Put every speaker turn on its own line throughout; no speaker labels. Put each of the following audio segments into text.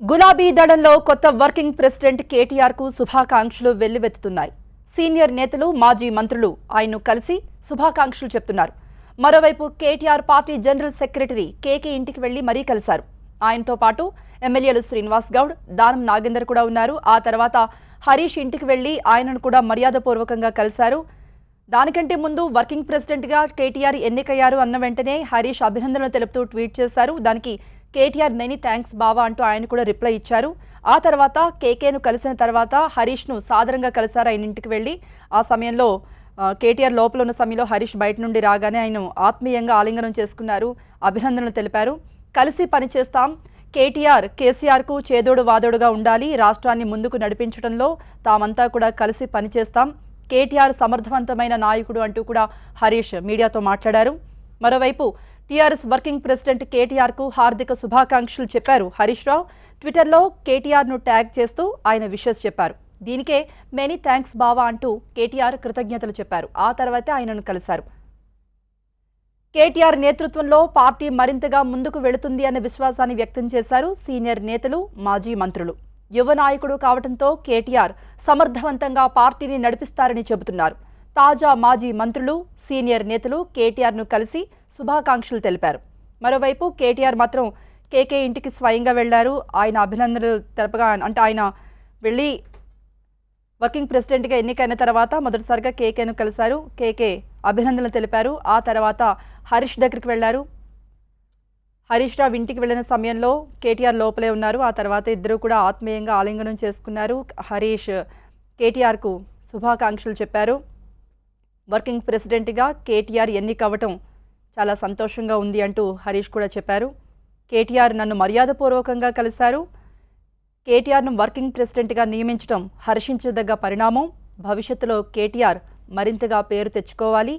గులాబీ దళంలో కొత్త వర్కింగ్ ప్రెసిడెంట్ కేటీఆర్ కు శుభాకాంక్షలు వెల్లువెత్తుతున్నాయి. సీనియర్ నేతలు, మాజీ మంత్రులు ఆయన్ను కలిసి శుభాకాంక్షలు చెప్తున్నారు. మరోవైపు కేటీఆర్ పార్టీ జనరల్ సెక్రటరీ కేకే ఇంటికి వెళ్లి మరీ కలిశారు. ఆయనతో పాటు ఎమ్మెల్యేలు శ్రీనివాస్ గౌడ్, దానం నాగేందర్ కూడా ఉన్నారు. ఆ తర్వాత హరీష్ ఇంటికి వెళ్లి ఆయనను కూడా మర్యాదపూర్వకంగా కలిశారు. దానికంటే ముందు వర్కింగ్ ప్రెసిడెంట్గా కేటీఆర్ ఎన్నికయ్యారు అన్న వెంటనే హరీష్ అభినందనలు తెలుపుతూ ట్వీట్ చేశారు. దానికి కేటీఆర్ మెనీ థ్యాంక్స్ బావా అంటూ ఆయన కూడా రిప్లై ఇచ్చారు. ఆ తర్వాత కేకేను కలిసిన తర్వాత హరీష్ను సాదరంగా కలిశారు ఆయన ఇంటికి వెళ్ళి. ఆ సమయంలో కేటీఆర్ లోపల ఉన్న సమయంలో హరీష్ బయట నుండి రాగానే ఆయన ఆత్మీయంగా ఆలింగనం చేసుకున్నారు, అభినందనలు తెలిపారు. కలిసి పనిచేస్తాం, కేసీఆర్కు చేదోడు వాదోడుగా ఉండాలి, రాష్ట్రాన్ని ముందుకు నడిపించడంలో తామంతా కూడా కలిసి పనిచేస్తాం, కేటీఆర్ సమర్థవంతమైన నాయకుడు అంటూ కూడా హరీష్ మీడియాతో మాట్లాడారు. మరోవైపు టీఆర్ఎస్ వర్కింగ్ ప్రెసిడెంట్ కేటీఆర్కు హార్దిక శుభాకాంక్షలు చెప్పారు హరీష్ రావు. ట్విట్టర్లో కేటీఆర్ను ట్యాగ్ చేస్తూ ఆయన విషెస్ చెప్పారు. దీనికే మెనీ థ్యాంక్స్ బావా అంటూ కేటీఆర్ కృతజ్ఞతలు చెప్పారు. ఆ తర్వాతే ఆయనను కలిశారు. కేటీఆర్ నేతృత్వంలో పార్టీ మరింతగా ముందుకు వెళుతుంది అనే విశ్వాసాన్ని వ్యక్తం చేశారు సీనియర్ నేతలు, మాజీ మంత్రులు. యువ నాయకుడు కావడంతో కేటీఆర్ సమర్థవంతంగా పార్టీని నడిపిస్తారని చెబుతున్నారు. తాజా మాజీ మంత్రులు, సీనియర్ నేతలు కేటీఆర్ను కలిసి శుభాకాంక్షలు తెలిపారు. మరోవైపు కేటీఆర్ మాత్రం కేకే ఇంటికి స్వయంగా వెళ్లారు. ఆయన అభినందనలు తెలపగా ఆయన వెళ్ళి వర్కింగ్ ప్రెసిడెంట్గా ఎన్నికైన తర్వాత మొదటిసారిగా కేకేను కలిశారు. కేకే అభినందనలు తెలిపారు. ఆ తర్వాత హరీష్ దగ్గరికి వెళ్లారు. హరీష్ రావు ఇంటికి వెళ్లిన సమయంలో కేటీఆర్ లోపలే ఉన్నారు. ఆ తర్వాత ఇద్దరు కూడా ఆత్మీయంగా ఆలింగనం చేసుకున్నారు. హరీష్ కేటీఆర్కు శుభాకాంక్షలు చెప్పారు. వర్కింగ్ ప్రెసిడెంట్గా కేటీఆర్ ఎన్నికవ్వటం చాలా సంతోషంగా ఉంది అంటూ హరీష్ కూడా చెప్పారు. కేటీఆర్ నన్ను మర్యాదపూర్వకంగా కలిశారు. కేటీఆర్ను వర్కింగ్ ప్రెసిడెంట్గా నియమించడం హర్షించదగ్గ పరిణామం. భవిష్యత్తులో కేటీఆర్ మరింతగా పేరు తెచ్చుకోవాలి.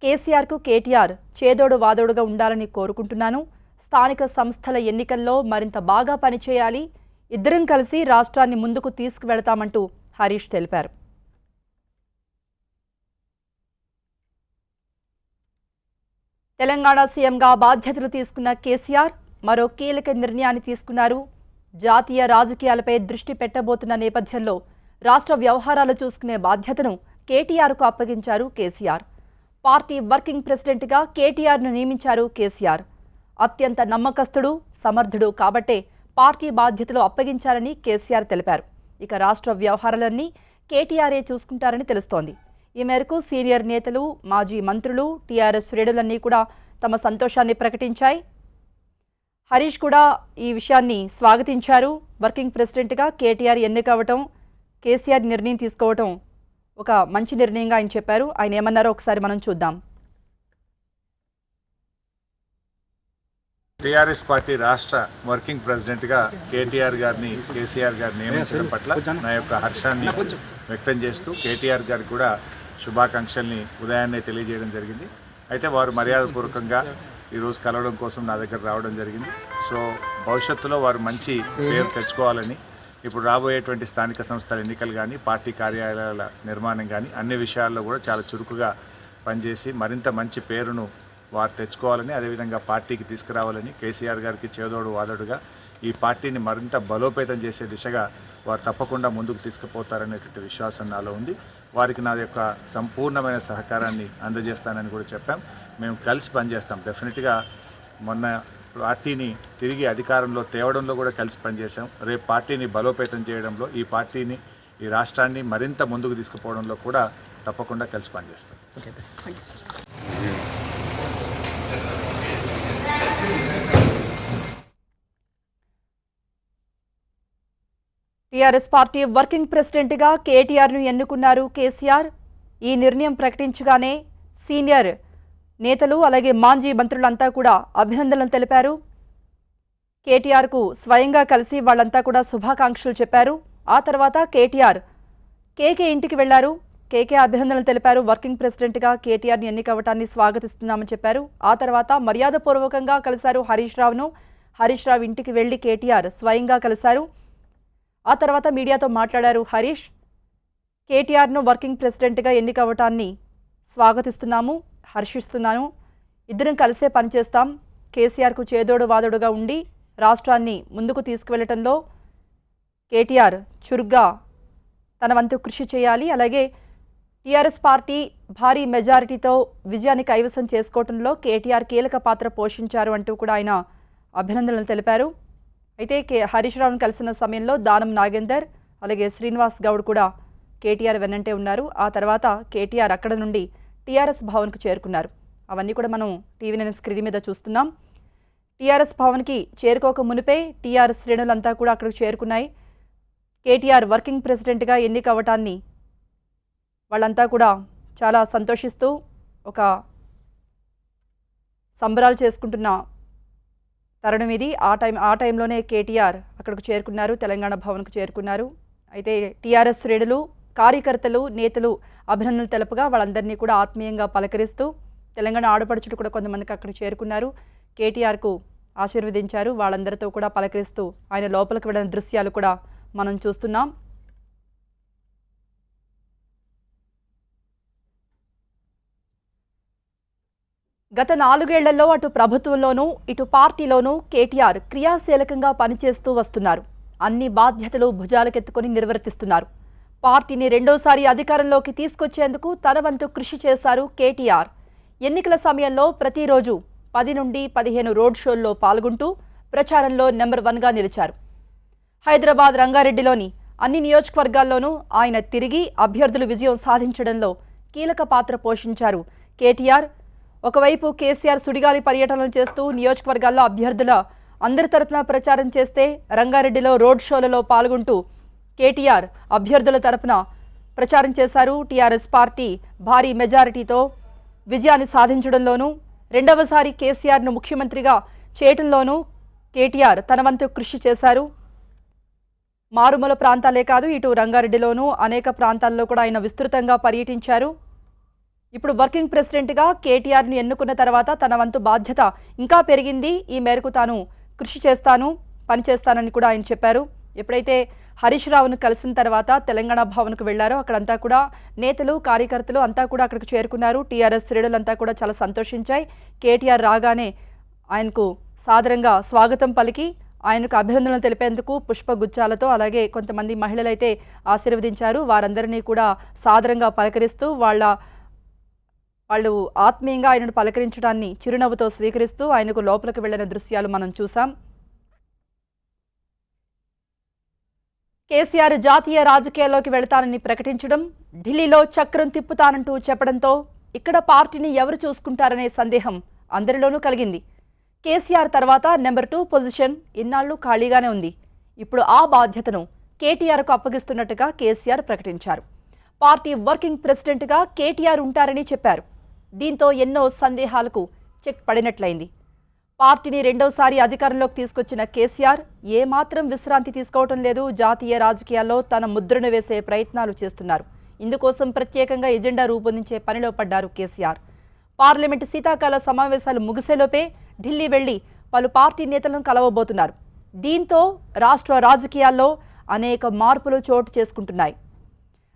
కేసీఆర్కు కేటీఆర్ చేదోడు వాదోడుగా ఉండాలని కోరుకుంటున్నాను. స్థానిక సంస్థల ఎన్నికల్లో మరింత బాగా పనిచేయాలి. ఇద్దరం కలిసి రాష్ట్రాన్ని ముందుకు తీసుకువెళతామంటూ హరీష్ తెలిపారు. తెలంగాణ సీఎంగా బాధ్యతలు తీసుకున్న కేసీఆర్ మరో కీలక నిర్ణయాన్ని తీసుకున్నారు. జాతీయ రాజకీయాలపై దృష్టి పెట్టబోతున్న నేపథ్యంలో రాష్ట్ర వ్యవహారాలు చూసుకునే బాధ్యతను కేటీఆర్కు అప్పగించారు కేసీఆర్. పార్టీ వర్కింగ్ ప్రెసిడెంట్గా కేటీఆర్ను నియమించారు కేసీఆర్. అత్యంత నమ్మకస్తుడు, సమర్థుడు కాబట్టే పార్టీ బాధ్యతలు అప్పగించారని కేసీఆర్ తెలిపారు. ఇక రాష్ట్ర వ్యవహారాలన్నీ కేటీఆర్ఏ చూసుకుంటారని తెలుస్తోంది. ఈ మేరకు సీనియర్ నేతలు, మాజీ మంత్రులు, టీఆర్ఎస్ శ్రేణులన్నీ కూడా తమ సంతోషాన్ని ప్రకటించాయి. హరీష్ కూడా ఈ విషయాన్ని స్వాగతించారు. వర్కింగ్ ప్రెసిడెంట్గా కేటీఆర్ ఎన్నికవటం, కేసీఆర్ నిర్ణయం తీసుకోవటం ఒక మంచి నిర్ణయంగా ఆయన చెప్పారు. ఆయన ఏమన్నారో ఒకసారి మనం చూద్దాం.
టీఆర్ఎస్ పార్టీ రాష్ట్ర వర్కింగ్ ప్రెసిడెంట్గా కేటీఆర్ గారిని, కేసీఆర్ గారిని నియమించడం పట్ల నా యొక్క హర్షాన్ని వ్యక్తం చేస్తూ కేటీఆర్ గారికి కూడా శుభాకాంక్షల్ని ఉదయాన్నే తెలియజేయడం జరిగింది. అయితే వారు మర్యాదపూర్వకంగా ఈరోజు కలవడం కోసం నా దగ్గర రావడం జరిగింది. సో భవిష్యత్తులో వారు మంచి పేరు తెచ్చుకోవాలని, ఇప్పుడు రాబోయేటువంటి స్థానిక సంస్థల ఎన్నికలు కానీ, పార్టీ కార్యాలయాల నిర్మాణం కానీ అన్ని విషయాల్లో కూడా చాలా చురుకుగా పనిచేసి మరింత మంచి పేరును వారు తెచ్చుకోవాలని, అదేవిధంగా పార్టీకి తీసుకురావాలని, కేసీఆర్ గారికి చేదోడు వాదోడుగా ఈ పార్టీని మరింత బలోపేతం చేసే దిశగా వారు తప్పకుండా ముందుకు తీసుకుపోతారనేటువంటి విశ్వాసం నాలో ఉంది. వారికి నా యొక్క సంపూర్ణమైన సహకారాన్ని అందజేస్తానని కూడా చెప్పాం. మేము కలిసి పనిచేస్తాం. డెఫినెట్గా మొన్న పార్టీని తిరిగి అధికారంలో తేవడంలో కూడా కలిసి పనిచేసాం. రేపు పార్టీని బలోపేతం చేయడంలో, ఈ పార్టీని, ఈ రాష్ట్రాన్ని మరింత ముందుకు తీసుకుపోవడంలో కూడా తప్పకుండా కలిసి పనిచేస్తాం.
టీఆర్ఎస్ పార్టీ వర్కింగ్ ప్రెసిడెంట్గా కేటీఆర్ను ఎన్నుకున్నారు కేసీఆర్. ఈ నిర్ణయం ప్రకటించగానే సీనియర్ నేతలు అలాగే మాజీ మంత్రులంతా కూడా అభినందనలు తెలిపారు. కేటీఆర్కు స్వయంగా కలిసి వాళ్ళంతా కూడా శుభాకాంక్షలు చెప్పారు. ఆ తర్వాత కేటీఆర్ కేకే ఇంటికి వెళ్లారు. కేకే అభినందనలు తెలిపారు. వర్కింగ్ ప్రెసిడెంట్గా కేటీఆర్ని ఎన్నికవటాన్ని స్వాగతిస్తున్నామని చెప్పారు. ఆ తర్వాత మర్యాదపూర్వకంగా కలిశారు హరీష్ రావును. హరీష్ రావు ఇంటికి వెళ్లి కేటీఆర్ స్వయంగా కలిశారు. ఆ తర్వాత మీడియాతో మాట్లాడారు హరీష్. కేటీఆర్ను వర్కింగ్ ప్రెసిడెంట్గా ఎన్నికవటాన్ని స్వాగతిస్తున్నాము, హర్షిస్తున్నాను. ఇద్దరం కలిసే పనిచేస్తాం. కేసీఆర్కు చేదోడు వాదోడుగా ఉండి రాష్ట్రాన్ని ముందుకు తీసుకువెళ్లటంలో కేటీఆర్ చురుగ్గా తన వంతు కృషి చేయాలి. అలాగే టీఆర్ఎస్ పార్టీ భారీ మెజారిటీతో విజయాన్ని కైవసం చేసుకోవడంలో కేటీఆర్ కీలక పాత్ర పోషించారు అంటూ కూడా ఆయన అభినందనలు తెలిపారు. అయితే హరీష్ రావును కలిసిన సమయంలో దానం నాగేందర్ అలాగే శ్రీనివాస్ గౌడ్ కూడా కేటీఆర్ వెన్నంటే ఉన్నారు. ఆ తర్వాత కేటీఆర్ అక్కడ నుండి టీఆర్ఎస్ భవన్కు చేరుకున్నారు. అవన్నీ కూడా మనం టీవీ నైన్ స్క్రీన్ మీద చూస్తున్నాం. టీఆర్ఎస్ భవన్కి చేరుకోక మునిపే టీఆర్ఎస్ శ్రేణులంతా కూడా అక్కడికి చేరుకున్నాయి. కేటీఆర్ వర్కింగ్ ప్రెసిడెంట్గా ఎన్నికవటాన్ని వాళ్ళంతా కూడా చాలా సంతోషిస్తూ ఒక సంబరాలు చేసుకుంటున్న తరుణం ఇది. ఆ టైంలోనే కేటీఆర్ అక్కడికి చేరుకున్నారు, తెలంగాణ భవన్కు చేరుకున్నారు. అయితే టీఆర్ఎస్ శ్రేణులు, కార్యకర్తలు, నేతలు అభినందనలు తెలుపగా వాళ్ళందరినీ కూడా ఆత్మీయంగా పలకరిస్తూ తెలంగాణ ఆడపడుచులు కూడా కొంతమందికి అక్కడ చేరుకున్నారు. కేటీఆర్కు ఆశీర్వదించారు. వాళ్ళందరితో కూడా పలకరిస్తూ ఆయన లోపలికి వెళ్ళిన దృశ్యాలు కూడా మనం చూస్తున్నాం. గత 4 ఏళ్లలో అటు ప్రభుత్వంలోనూ ఇటు పార్టీలోనూ కేటీఆర్ క్రియాశీలకంగా పనిచేస్తూ వస్తున్నారు. అన్ని బాధ్యతలు భుజాలకెత్తుకుని నిర్వర్తిస్తున్నారు. పార్టీని రెండోసారి అధికారంలోకి తీసుకొచ్చేందుకు తన వంతు కృషి చేశారు కేటీఆర్. ఎన్నికల సమయంలో ప్రతిరోజు 10 నుండి 15 రోడ్ షోల్లో పాల్గొంటూ ప్రచారంలో నెంబర్ 1గా నిలిచారు. హైదరాబాద్ రంగారెడ్డిలోని అన్ని నియోజకవర్గాల్లోనూ ఆయన తిరిగి అభ్యర్థులు విజయం సాధించడంలో కీలక పాత్ర పోషించారు కేటీఆర్. ఒకవైపు కేసీఆర్ సుడిగాలి పర్యటనలు చేస్తూ నియోజకవర్గాల్లో అభ్యర్థుల అందరి తరపున ప్రచారం చేస్తే, రంగారెడ్డిలో రోడ్ షోలలో పాల్గొంటూ కేటీఆర్ అభ్యర్థుల తరపున ప్రచారం చేశారు. టీఆర్ఎస్ పార్టీ భారీ మెజారిటీతో విజయాన్ని సాధించడంలోనూ, రెండవసారి కేసీఆర్ను ముఖ్యమంత్రిగా చేయటంలోనూ కేటీఆర్ తన వంతు కృషి చేశారు. మారుమూల ప్రాంతాలే కాదు, ఇటు రంగారెడ్డిలోనూ అనేక ప్రాంతాల్లో కూడా ఆయన విస్తృతంగా పర్యటించారు. ఇప్పుడు వర్కింగ్ ప్రెసిడెంట్గా కేటీఆర్ను ఎన్నుకున్న తర్వాత తన వంతు బాధ్యత ఇంకా పెరిగింది. ఈ మేరకు తాను కృషి చేస్తాను, పనిచేస్తానని కూడా ఆయన చెప్పారు. ఎప్పుడైతే హరీష్ రావును కలిసిన తర్వాత తెలంగాణ భవన్కు వెళ్లారో అక్కడంతా కూడా నేతలు, కార్యకర్తలు అంతా కూడా అక్కడికి చేరుకున్నారు. టీఆర్ఎస్ శ్రేణులంతా కూడా చాలా సంతోషించాయి. కేటీఆర్ రాగానే ఆయనకు సాదరంగా స్వాగతం పలికి ఆయనకు అభినందనలు తెలిపేందుకు పుష్పగుచ్చాలతో, అలాగే కొంతమంది మహిళలైతే ఆశీర్వదించారు. వారందరినీ కూడా సాదరంగా పలకరిస్తూ వాళ్ళు ఆత్మీయంగా ఆయనను పలకరించడాన్ని చిరునవ్వుతో స్వీకరిస్తూ ఆయనకు లోపలికి వెళ్లిన దృశ్యాలు మనం చూసాం. కేసీఆర్ జాతీయ రాజకీయాల్లోకి వెళతానని ప్రకటించడం, ఢిల్లీలో చక్రం తిప్పుతానంటూ చెప్పడంతో ఇక్కడ పార్టీని ఎవరు చూసుకుంటారనే సందేహం అందరిలోనూ కలిగింది. కేసీఆర్ తర్వాత నెంబర్ 2 పొజిషన్ ఇన్నాళ్లు ఖాళీగానే ఉంది. ఇప్పుడు ఆ బాధ్యతను కేటీఆర్కు అప్పగిస్తున్నట్టుగా కేసీఆర్ ప్రకటించారు. పార్టీ వర్కింగ్ ప్రెసిడెంట్గా కేటీఆర్ ఉంటారని చెప్పారు. దీంతో ఎన్నో సందేహాలకు చెక్ పడినట్లయింది. పార్టీని రెండోసారి అధికారంలోకి తీసుకొచ్చిన కేసీఆర్ ఏమాత్రం విశ్రాంతి తీసుకోవటం లేదు. జాతీయ రాజకీయాల్లో తన ముద్రను వేసే ప్రయత్నాలు చేస్తున్నారు. ఇందుకోసం ప్రత్యేకంగా ఎజెండా రూపొందించే పనిలో పడ్డారు కేసీఆర్. పార్లమెంటు శీతాకాల సమావేశాలు ముగిసేలోపే ఢిల్లీ వెళ్లి పలు పార్టీ నేతలను కలవబోతున్నారు. దీంతో రాష్ట్ర రాజకీయాల్లో అనేక మార్పులు చోటు చేసుకుంటున్నాయి.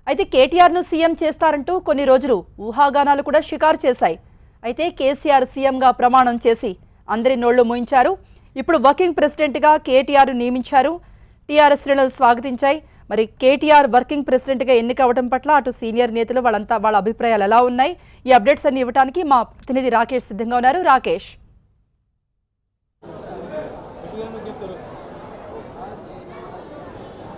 అయితే కేటీఆర్ను సీఎం చేస్తారంటూ కొన్ని రోజులు ఊహాగానాలు కూడా షికారు చేశాయి. అయితే కేసీఆర్ సీఎంగా ప్రమాణం చేసి అందరి నోళ్లు మూయించారు. ఇప్పుడు వర్కింగ్ ప్రెసిడెంట్గా కేటీఆర్ నియమించారు. టీఆర్ఎస్ శ్రేణులు స్వాగతించాయి. మరి కేటీఆర్ వర్కింగ్ ప్రెసిడెంట్గా ఎన్నికవడం పట్ల అటు సీనియర్ నేతలు వాళ్ళ అభిప్రాయాలు ఎలా ఉన్నాయి? ఈ అప్డేట్స్ అన్ని ఇవ్వడానికి మా ప్రతినిధి రాకేష్ సిద్ధంగా ఉన్నారు. రాకేష్,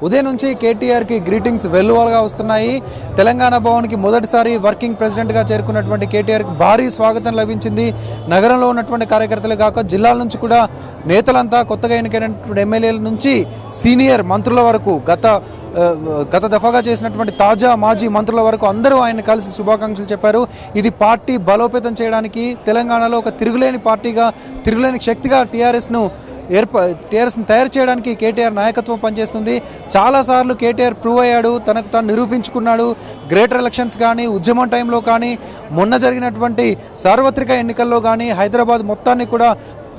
ఉదయం నుంచి కేటీఆర్కి గ్రీటింగ్స్ వెల్లువలుగా వస్తున్నాయి. తెలంగాణ భవన్కి మొదటిసారి వర్కింగ్ ప్రెసిడెంట్గా చేరుకున్నటువంటి కేటీఆర్కి భారీ స్వాగతం లభించింది. నగరంలో ఉన్నటువంటి కార్యకర్తలు కాక జిల్లాల నుంచి కూడా నేతలంతా, కొత్తగా ఎన్నికైనటువంటి ఎమ్మెల్యేల నుంచి సీనియర్ మంత్రుల వరకు, గత దఫాగా చేసినటువంటి తాజా మాజీ మంత్రుల వరకు అందరూ ఆయన కలిసి శుభాకాంక్షలు చెప్పారు. ఇది పార్టీ బలోపేతం చేయడానికి, తెలంగాణలో ఒక తిరుగులేని పార్టీగా, తిరుగులేని శక్తిగా టీఆర్ఎస్ను తయారు చేయడానికి కేటీఆర్ నాయకత్వం పనిచేస్తుంది. చాలాసార్లు కేటీఆర్ ప్రూవ్ అయ్యాడు, తనకు తాను నిరూపించుకున్నాడు. గ్రేటర్ ఎలక్షన్స్ కానీ, ఉద్యమం టైంలో కానీ, మొన్న జరిగినటువంటి సార్వత్రిక ఎన్నికల్లో కానీ హైదరాబాద్ మొత్తాన్ని కూడా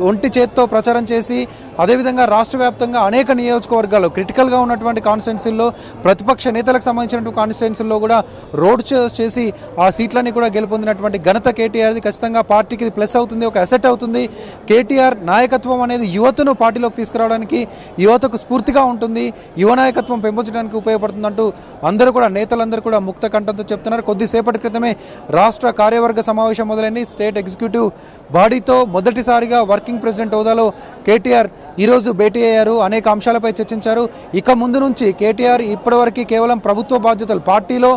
ఒంటి చేత్తో ప్రచారం చేసి అదేవిధంగా రాష్ట్ర వ్యాప్తంగా అనేక నియోజకవర్గాలు క్రిటికల్గా ఉన్నటువంటి కాన్స్టిట్యున్సీల్లో ప్రతిపక్ష నేతలకు సంబంధించినటువంటి కాన్స్టిట్యున్సీల్లో కూడా రోడ్ షోస్ చేసి ఆ సీట్లన్నీ కూడా గెలుపొందినటువంటి ఘనత కేటీఆర్ది. ఖచ్చితంగా పార్టీకి ఇది ప్లస్ అవుతుంది, ఒక అసెట్ అవుతుంది. కేటీఆర్ నాయకత్వం అనేది యువతను పార్టీలోకి తీసుకురావడానికి, యువతకు స్ఫూర్తిగా ఉంటుంది, యువ నాయకత్వం పెంపొందడానికి ఉపయోగపడుతుందంటూ అందరూ కూడా నేతలందరూ కూడా ముక్త కంఠంతో చెప్తున్నారు. కొద్దిసేపటి క్రితమే రాష్ట్ర కార్యవర్గ సమావేశం మొదలైంది. స్టేట్ ఎగ్జిక్యూటివ్ బాడీతో మొదటిసారిగా వర్కింగ్ ప్రెసిడెంట్ హోదాలో కేటీఆర్ ఈరోజు భేటీ అయ్యారు. అనేక అంశాలపై చర్చించారు. ఇక ముందు నుంచి కేటీఆర్ ఇప్పటివరకు కేవలం ప్రభుత్వ బాధ్యతలు, పార్టీలో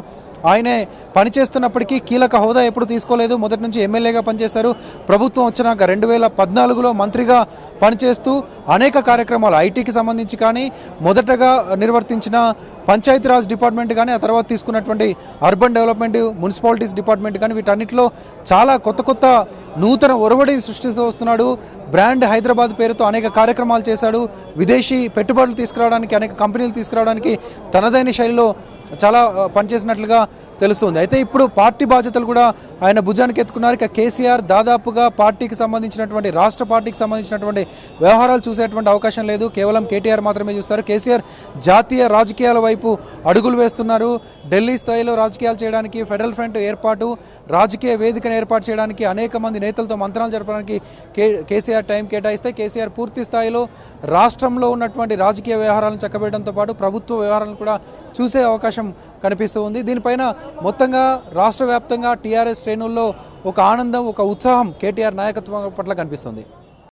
ఆయనే పనిచేస్తున్నప్పటికీ కీలక హోదా ఎప్పుడు తీసుకోలేదు. మొదటి నుంచి ఎమ్మెల్యేగా పనిచేశారు. ప్రభుత్వం వచ్చినాక 2014లో మంత్రిగా పనిచేస్తూ అనేక కార్యక్రమాలు ఐటీకి సంబంధించి కానీ, మొదటగా నిర్వర్తించిన పంచాయతీరాజ్ డిపార్ట్మెంట్ కానీ, ఆ తర్వాత తీసుకున్నటువంటి అర్బన్ డెవలప్మెంట్, మున్సిపాలిటీస్ డిపార్ట్మెంట్ కానీ, వీటన్నిటిలో చాలా కొత్త నూతన ఒరవడిని సృష్టిస్తూ వస్తున్నాడు. బ్రాండ్ హైదరాబాద్ పేరుతో అనేక కార్యక్రమాలు చేశాడు. విదేశీ పెట్టుబడులు తీసుకురావడానికి, అనేక కంపెనీలు తీసుకురావడానికి తనదైన శైలిలో చాలా పనిచేసినట్లుగా తెలుస్తుంది. అయితే ఇప్పుడు పార్టీ బాధ్యతలు కూడా ఆయన భుజానికి ఎత్తుకున్నారు. ఇక కేసీఆర్ దాదాపుగా పార్టీకి సంబంధించినటువంటి, రాష్ట్ర పార్టీకి సంబంధించినటువంటి వ్యవహారాలు చూసేటువంటి అవకాశం లేదు. కేవలం కేటీఆర్ మాత్రమే చూస్తారు. కేసీఆర్ జాతీయ రాజకీయాల వైపు అడుగులు వేస్తున్నారు. ఢిల్లీ స్థాయిలో రాజకీయాలు చేయడానికి ఫెడరల్ ఫ్రంట్ ఏర్పాటు, రాజకీయ వేదికను ఏర్పాటు చేయడానికి, అనేక మంది నేతలతో మంత్రాలు జరపడానికి కేసీఆర్ టైం కేటాయిస్తే, కేసీఆర్ పూర్తి స్థాయిలో రాష్ట్రంలో ఉన్నటువంటి రాజకీయ వ్యవహారాలను చక్కబెట్టడంతో పాటు ప్రభుత్వ వ్యవహారాలను కూడా చూసే అవకాశం కనిపిస్తూ ఉంది. దీనిపైన మొత్తంగా రాష్ట్ర వ్యాప్తంగా టీఆర్ఎస్ శ్రేణుల్లో ఒక ఆనందం, ఒక ఉత్సాహం కేటీఆర్ నాయకత్వం పట్ల కనిపిస్తుంది.